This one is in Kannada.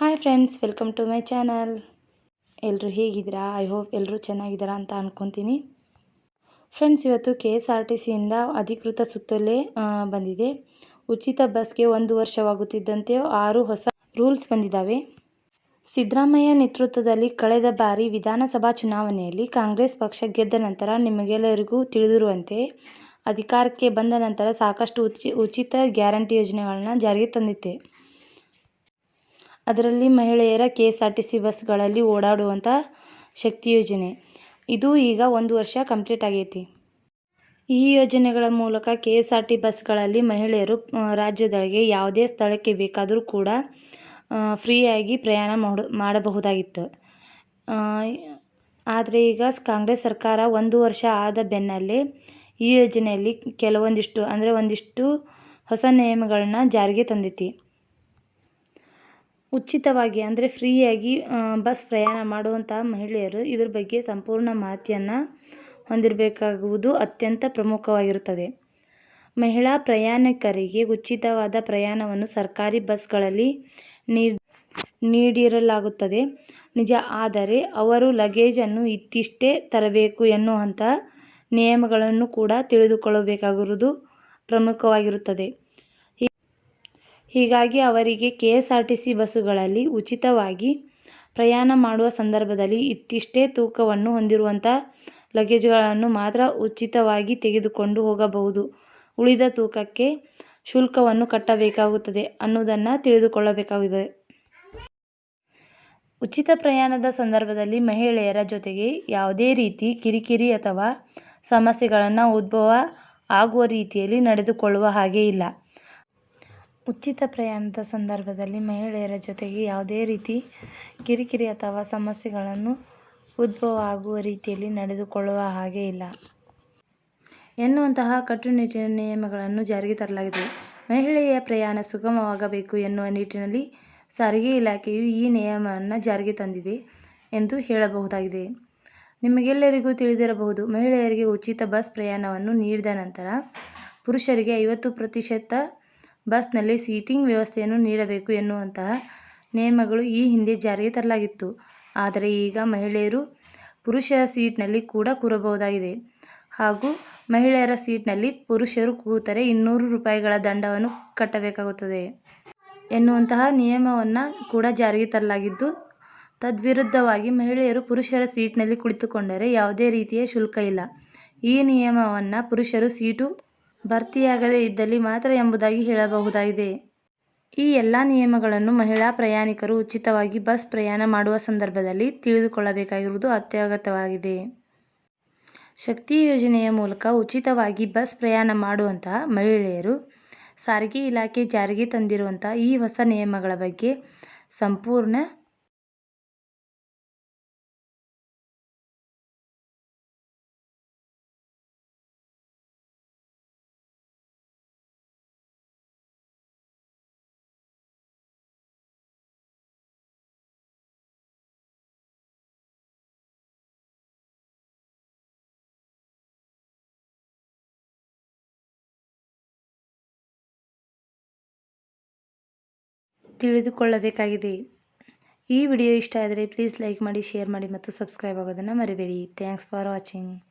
Hi friends, welcome to my channel. ಎಲ್ಲರೂ ಹೇಗಿದ್ದೀರಾ? ಐ ಹೋಪ್ ಎಲ್ಲರೂ ಚೆನ್ನಾಗಿದ್ದೀರಾ ಅಂತ ಅಂದ್ಕೊತೀನಿ. ಫ್ರೆಂಡ್ಸ್, ಇವತ್ತು KSRTCಯಿಂದ ಅಧಿಕೃತ ಸುತ್ತೋಲೆ ಬಂದಿದೆ. ಉಚಿತ ಬಸ್ಗೆ 1 ವರ್ಷವಾಗುತ್ತಿದ್ದಂತೆ 6 ಹೊಸ ರೂಲ್ಸ್ ಬಂದಿದ್ದಾವೆ. ಸಿದ್ದರಾಮಯ್ಯ ನೇತೃತ್ವದಲ್ಲಿ ಕಳೆದ ಬಾರಿ ವಿಧಾನಸಭಾ ಚುನಾವಣೆಯಲ್ಲಿ ಕಾಂಗ್ರೆಸ್ ಪಕ್ಷ ಗೆದ್ದ ನಂತರ ನಿಮಗೆಲ್ಲರಿಗೂ ತಿಳಿದಿರುವಂತೆ ಅಧಿಕಾರಕ್ಕೆ ಬಂದ ನಂತರ ಸಾಕಷ್ಟು ಉಚಿತ ಗ್ಯಾರಂಟಿ ಯೋಜನೆಗಳನ್ನು ಜಾರಿಗೆ ತಂದಿದೆ. ಅದರಲ್ಲಿ ಮಹಿಳೆಯರ KSRTC ಬಸ್ಗಳಲ್ಲಿ ಓಡಾಡುವಂಥ ಶಕ್ತಿ ಯೋಜನೆ, ಇದು ಈಗ 1 ವರ್ಷ ಕಂಪ್ಲೀಟ್ ಆಗೈತಿ. ಈ ಯೋಜನೆಗಳ ಮೂಲಕ KSRTC ಬಸ್ಗಳಲ್ಲಿ ಮಹಿಳೆಯರು ರಾಜ್ಯದೊಳಗೆ ಯಾವುದೇ ಸ್ಥಳಕ್ಕೆ ಬೇಕಾದರೂ ಕೂಡ ಫ್ರೀಯಾಗಿ ಪ್ರಯಾಣ ಮಾಡಬಹುದಾಗಿತ್ತು. ಆದರೆ ಈಗ ಕಾಂಗ್ರೆಸ್ ಸರ್ಕಾರ 1 ವರ್ಷ ಆದ ಬೆನ್ನಲ್ಲೇ ಈ ಯೋಜನೆಯಲ್ಲಿ ಒಂದಿಷ್ಟು ಹೊಸ ನಿಯಮಗಳನ್ನು ಜಾರಿಗೆ ತಂದಿದೆ. ಉಚಿತವಾಗಿ ಫ್ರೀಯಾಗಿ ಬಸ್ ಪ್ರಯಾಣ ಮಾಡುವಂಥ ಮಹಿಳೆಯರು ಇದರ ಬಗ್ಗೆ ಸಂಪೂರ್ಣ ಮಾಹಿತಿಯನ್ನು ಹೊಂದಿರಬೇಕಾಗುವುದು ಅತ್ಯಂತ ಪ್ರಮುಖವಾಗಿರುತ್ತದೆ. ಮಹಿಳಾ ಪ್ರಯಾಣಿಕರಿಗೆ ಉಚಿತವಾದ ಪ್ರಯಾಣವನ್ನು ಸರ್ಕಾರಿ ಬಸ್ಗಳಲ್ಲಿ ನೀಡಿರಲಾಗುತ್ತದೆ ನಿಜ. ಆದರೆ ಅವರು ಲಗೇಜನ್ನು ಇಂತಿಷ್ಟೇ ತರಬೇಕು ಎನ್ನುವಂಥ ನಿಯಮಗಳನ್ನು ಕೂಡ ತಿಳಿದುಕೊಳ್ಳಬೇಕಾಗಿರುವುದು ಪ್ರಮುಖವಾಗಿರುತ್ತದೆ. ಹೀಗಾಗಿ ಅವರಿಗೆ KSRTC ಬಸ್ಸುಗಳಲ್ಲಿ ಉಚಿತವಾಗಿ ಪ್ರಯಾಣ ಮಾಡುವ ಸಂದರ್ಭದಲ್ಲಿ ಇಂತಿಷ್ಟೇ ತೂಕವನ್ನು ಹೊಂದಿರುವಂಥ ಲಗೇಜ್ಗಳನ್ನು ಮಾತ್ರ ಉಚಿತವಾಗಿ ತೆಗೆದುಕೊಂಡು ಹೋಗಬಹುದು, ಉಳಿದ ತೂಕಕ್ಕೆ ಶುಲ್ಕವನ್ನು ಕಟ್ಟಬೇಕಾಗುತ್ತದೆ ಅನ್ನೋದನ್ನು ತಿಳಿದುಕೊಳ್ಳಬೇಕಾಗಿದೆ. ಉಚಿತ ಪ್ರಯಾಣದ ಸಂದರ್ಭದಲ್ಲಿ ಮಹಿಳೆಯರ ಜೊತೆಗೆ ಯಾವುದೇ ರೀತಿ ಕಿರಿಕಿರಿ ಅಥವಾ ಸಮಸ್ಯೆಗಳನ್ನು ಉದ್ಭವ ಆಗುವ ರೀತಿಯಲ್ಲಿ ನಡೆದುಕೊಳ್ಳುವ ಹಾಗೆ ಇಲ್ಲ. ಉಚಿತ ಪ್ರಯಾಣದ ಸಂದರ್ಭದಲ್ಲಿ ಮಹಿಳೆಯರ ಜೊತೆಗೆ ಯಾವುದೇ ರೀತಿ ಕಿರಿಕಿರಿ ಅಥವಾ ಸಮಸ್ಯೆಗಳನ್ನು ಉದ್ಭವ ಆಗುವ ರೀತಿಯಲ್ಲಿ ನಡೆದುಕೊಳ್ಳುವ ಹಾಗೆ ಇಲ್ಲ ಎನ್ನುವಂತಹ ಕಟ್ಟುನಿಟ್ಟಿನ ನಿಯಮಗಳನ್ನು ಜಾರಿಗೆ ತರಲಾಗಿದೆ. ಮಹಿಳೆಯ ಪ್ರಯಾಣ ಸುಗಮವಾಗಬೇಕು ಎನ್ನುವ ನಿಟ್ಟಿನಲ್ಲಿ ಸಾರಿಗೆ ಇಲಾಖೆಯು ಈ ನಿಯಮವನ್ನು ಜಾರಿಗೆ ತಂದಿದೆ ಎಂದು ಹೇಳಬಹುದಾಗಿದೆ. ನಿಮಗೆಲ್ಲರಿಗೂ ತಿಳಿದಿರಬಹುದು, ಮಹಿಳೆಯರಿಗೆ ಉಚಿತ ಬಸ್ ಪ್ರಯಾಣವನ್ನು ನೀಡಿದ ನಂತರ ಪುರುಷರಿಗೆ 50% ಬಸ್ನಲ್ಲಿ ಸೀಟಿಂಗ್ ವ್ಯವಸ್ಥೆಯನ್ನು ನೀಡಬೇಕು ಎನ್ನುವಂತಹ ನಿಯಮಗಳು ಈ ಹಿಂದೆ ಜಾರಿಗೆ ತರಲಾಗಿತ್ತು. ಆದರೆ ಈಗ ಮಹಿಳೆಯರು ಪುರುಷರ ಸೀಟ್ನಲ್ಲಿ ಕೂಡ ಕೂರಬಹುದಾಗಿದೆ ಹಾಗೂ ಮಹಿಳೆಯರ ಸೀಟ್ನಲ್ಲಿ ಪುರುಷರು ಕೂತರೆ 200 ರೂಪಾಯಿಗಳ ದಂಡವನ್ನು ಕಟ್ಟಬೇಕಾಗುತ್ತದೆ ಎನ್ನುವಂತಹ ನಿಯಮವನ್ನು ಕೂಡ ಜಾರಿಗೆ ತರಲಾಗಿದ್ದು, ತದ್ವಿರುದ್ಧವಾಗಿ ಮಹಿಳೆಯರು ಪುರುಷರ ಸೀಟ್ನಲ್ಲಿ ಕುಳಿತುಕೊಂಡರೆ ಯಾವುದೇ ರೀತಿಯ ಶುಲ್ಕ ಇಲ್ಲ. ಈ ನಿಯಮವನ್ನು ಪುರುಷರು ಸೀಟು ಭರ್ತಿಯಾಗದೇ ಇದ್ದಲ್ಲಿ ಮಾತ್ರ ಎಂಬುದಾಗಿ ಹೇಳಬಹುದಾಗಿದೆ. ಈ ಎಲ್ಲ ನಿಯಮಗಳನ್ನು ಮಹಿಳಾ ಪ್ರಯಾಣಿಕರು ಉಚಿತವಾಗಿ ಬಸ್ ಪ್ರಯಾಣ ಮಾಡುವ ಸಂದರ್ಭದಲ್ಲಿ ತಿಳಿದುಕೊಳ್ಳಬೇಕಾಗಿರುವುದು ಅತ್ಯಗತ್ಯವಾಗಿದೆ. ಶಕ್ತಿ ಯೋಜನೆಯ ಮೂಲಕ ಉಚಿತವಾಗಿ ಬಸ್ ಪ್ರಯಾಣ ಮಾಡುವಂತಹ ಮಹಿಳೆಯರು ಸಾರಿಗೆ ಇಲಾಖೆ ಜಾರಿಗೆ ತಂದಿರುವಂತಹ ಈ ಹೊಸ ನಿಯಮಗಳ ಬಗ್ಗೆ ಸಂಪೂರ್ಣ ತಿಳಿದುಕೊಳ್ಳಬೇಕಾಗಿದೆ. ಈ ವಿಡಿಯೋ ಇಷ್ಟ ಆದರೆ ಪ್ಲೀಸ್ ಲೈಕ್ ಮಾಡಿ, ಶೇರ್ ಮಾಡಿ ಮತ್ತು ಸಬ್ಸ್ಕ್ರೈಬ್ ಆಗೋದನ್ನು ಮರಿಬೇಡಿ. Thanks for watching.